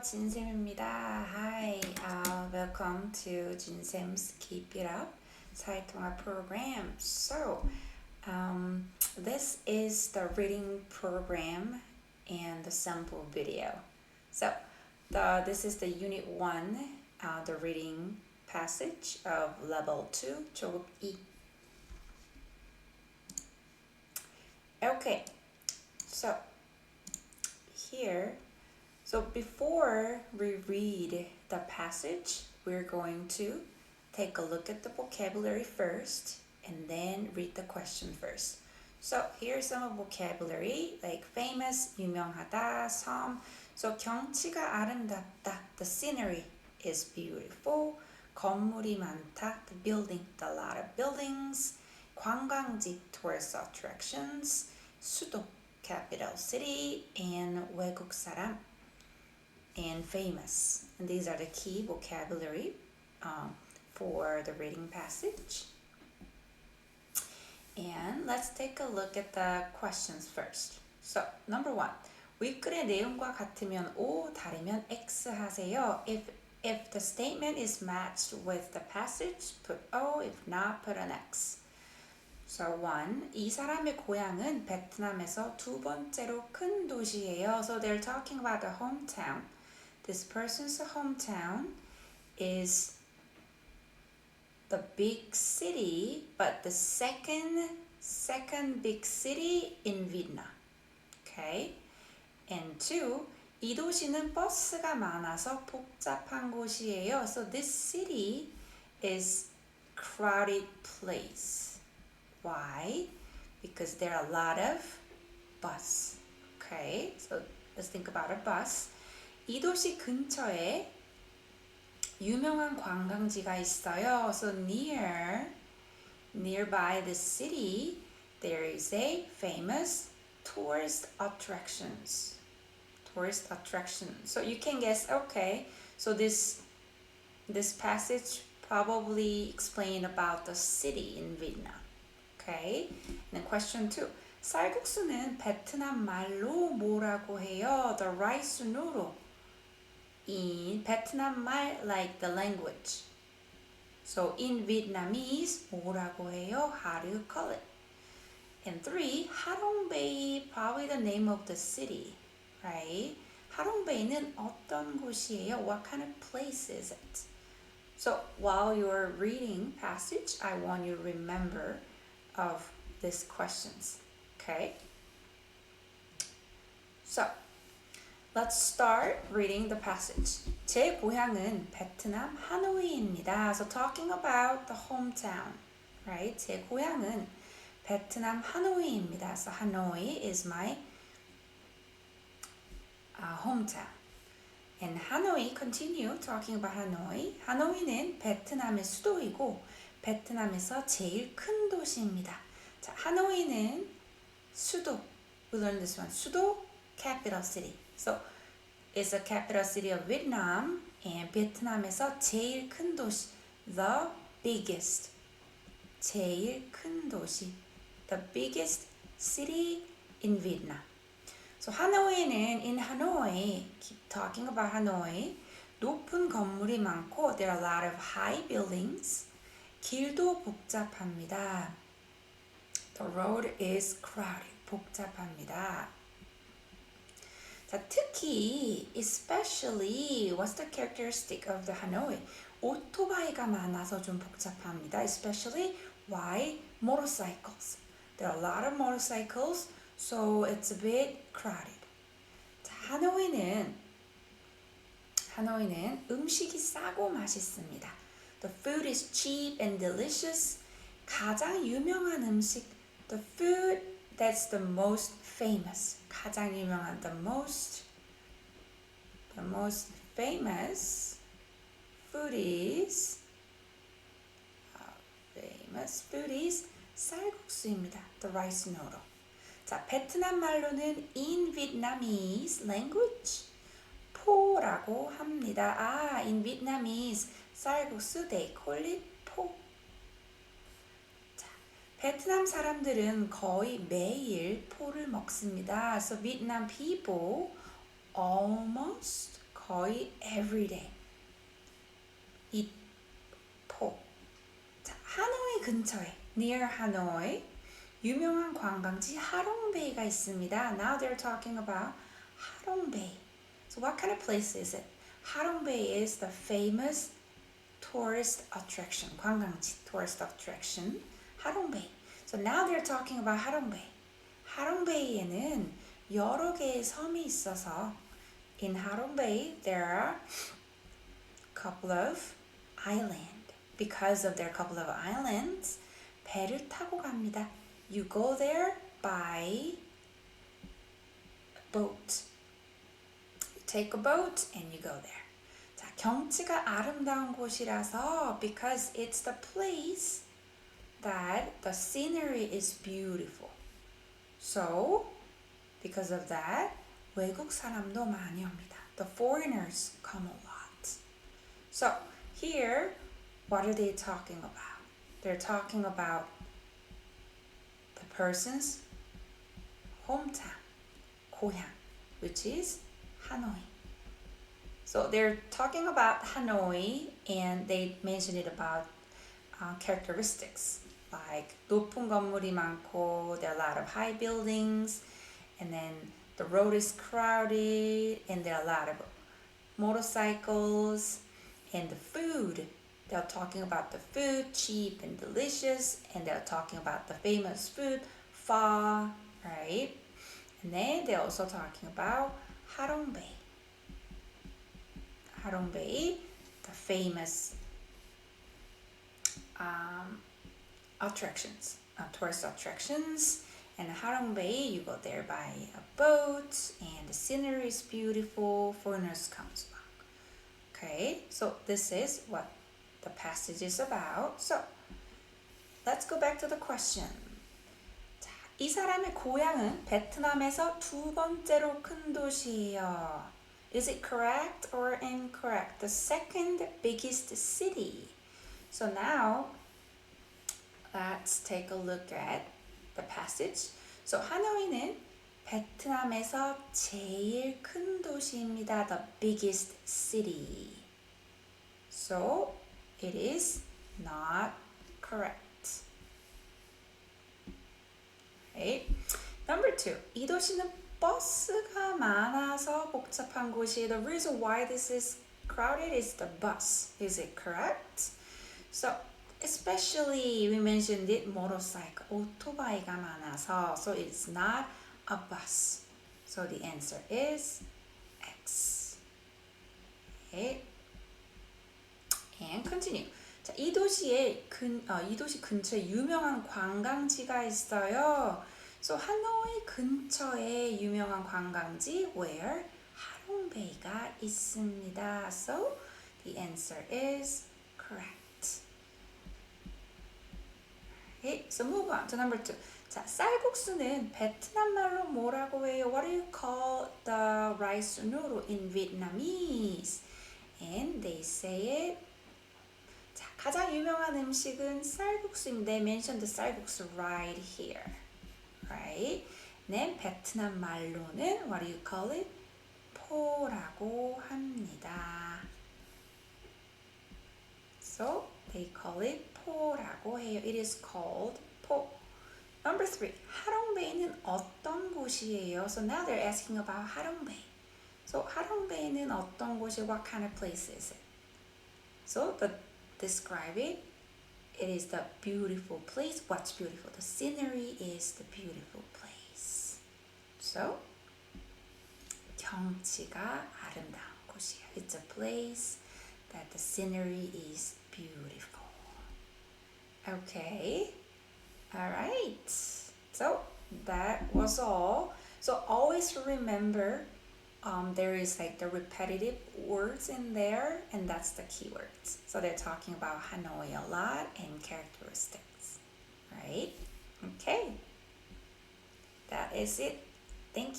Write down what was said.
진쌤입니다. Hi, welcome to 진쌤's Keep It Up 사회통합 program. So, this is the reading program and the sample video. So, this is the unit 1, the reading passage of level 2, 조급 2. Okay, so here, so before we read the passage, we're going to take a look at the vocabulary first and then read the question first. So here's some vocabulary like famous, 유명하다, 섬. So 경치가 아름답다, the scenery is beautiful. 건물이 많다, the building, a lot of buildings. 관광지, tourist attractions. 수도, capital city. And 외국 사람, and famous. And these are the key vocabulary for the reading passage. And let's take a look at the questions first. So, number 1. 윗글의 내용과 같으면 O, 다르면 X 하세요. If the statement is matched with the passage, put O. If not, put an X. So 1. 이 사람의 고향은 베트남에서 두 번째로 큰 도시예요. So they're talking about the hometown. This person's hometown is the big city, but the second big city in Vietnam. Okay? And 2. 이 도시는 버스가 많아서 복잡한 곳이에요. So this city is crowded place. Why? Because there are a lot of bus. Okay? So let's think about a bus. 이 도시 근처에 유명한 관광지가 있어요. So nearby the city, there is a famous tourist attractions. So you can guess, okay, so this passage probably explain about the city in Vietnam. Okay, and then question 2. 쌀국수는 베트남 말로 뭐라고 해요? The rice noodle. In Vietnam 말, like the language. So in Vietnamese, 뭐라고 해요? How do you call it? And 3, 하롱베이, probably the name of the city, right? 하롱베이는 어떤 곳이에요? What kind of place is it? So while you're reading passage, I want you to remember of these questions, okay? So let's start reading the passage. 제 고향은 베트남 하노이입니다. So talking about the hometown, right? 제 고향은 베트남 하노이입니다. So Hanoi is my hometown. And Hanoi, continue talking about Hanoi. 하노이는 베트남의 수도이고 베트남에서 제일 큰 도시입니다. 자, 하노이는 수도. We learned this one. 수도, capital city. So it's the capital city of Vietnam and 베트남에서 제일 큰 도시, the biggest. 제일 큰 도시, the biggest city in Vietnam. So 하노이는 in Hanoi, keep talking about Hanoi. 높은 건물이 많고 there are a lot of high buildings. 길도 복잡합니다. The road is crowded. 복잡합니다. 자, 특히, especially, what's the characteristic of the Hanoi? 오토바이가 많아서 좀 복잡합니다. Especially, why? Motorcycles. There are a lot of motorcycles, so it's a bit crowded. 자, 하노이는 음식이 싸고 맛있습니다. The food is cheap and delicious. 가장 유명한 음식, the food that's the most famous. 가장 유명한, the most famous food is 쌀국수입니다. The rice noodle. 자, 베트남 말로는 in Vietnamese language 포라고 합니다. In Vietnamese 쌀국수 they call it 포. 자, 베트남 사람들은 거의 매일 포를 먹습니다. So Vietnam people almost 거의 every day. eat pork. 자, 하노이 근처에 near Hanoi 유명한 관광지 하롱베이가 있습니다. Now they're talking about 하롱베이. So what kind of place is it? 하롱베이 is the famous tourist attraction. 관광지 tourist attraction. 하롱베이. So now they're talking about 하롱베이. 하롱베이에는 여러 개의 섬이 있어서 in 하롱베이 there are a couple of islands. Because of their couple of islands, 배를 타고 갑니다. You go there by boat. You take a boat and you go there. 자, 경치가 아름다운 곳이라서 because it's the place that the scenery is beautiful. So, because of that, 외국 사람도 많이 옵니다. The foreigners come a lot. So, here, what are they talking about? They're talking about the person's hometown, 고향, which is Hanoi. So they're talking about Hanoi and they mention it about characteristics like 높은 건물이 많고 there are a lot of high buildings and then the road is crowded and there are a lot of motorcycles and the food. They're talking about the food, cheap and delicious, and they're talking about the famous food, pho, right? And then they're also talking about Harongbei. Harongbei, the famous attractions, tourist attractions. And Harongbei, you go there by a boat, and the scenery is beautiful. Foreigners come as well. Okay, so this is what the passage is about. So let's go back to the question. 자, 이 사람의 고향은 베트남에서 두 번째로 큰 도시예요. Is it correct or incorrect? The second biggest city. So now let's take a look at the passage. So 하노이는 베트남에서 제일 큰 도시입니다. The biggest city. So it is not correct. Right? Number 2. 이 도시는 버스가 많아서 복잡한 곳이에요. The reason why this is crowded is the bus. Is it correct? So especially we mentioned it motorcycle, 오토바이가 많아서 so it's not a bus. So the answer is X. Okay. And continue. 자, 이 도시 근처에 유명한 관광지가 있어요. So 하노이 근처에 유명한 관광지 where 하롱베이가 있습니다. So the answer is correct. Okay, so move on to number 2. 자, 쌀국수는 베트남 말로 뭐라고 해요? What do you call the rice noodle in Vietnamese? And they say it. 자, 가장 유명한 음식은 쌀국수인데 they mentioned the 쌀국수 right here. Right? then 베트남 말로는 what do you call it? 포라고 합니다. So they call it 포라고 해요. It is called 포. Number 3. 하롱베이는 어떤 곳이에요? So now they're asking about 하롱베이. So 하롱베이는 어떤 곳이 what kind of place is it? So describe it. It is the beautiful place. What's beautiful? The scenery is the beautiful place. So 경치가 아름다운 곳이에요. It's a place that the scenery is beautiful. Okay. All right. So that was all. So always remember there is like the repetitive words in there, and that's the keywords. So they're talking about Hanoi a lot and characteristics, right? Okay. That is it. Thank you.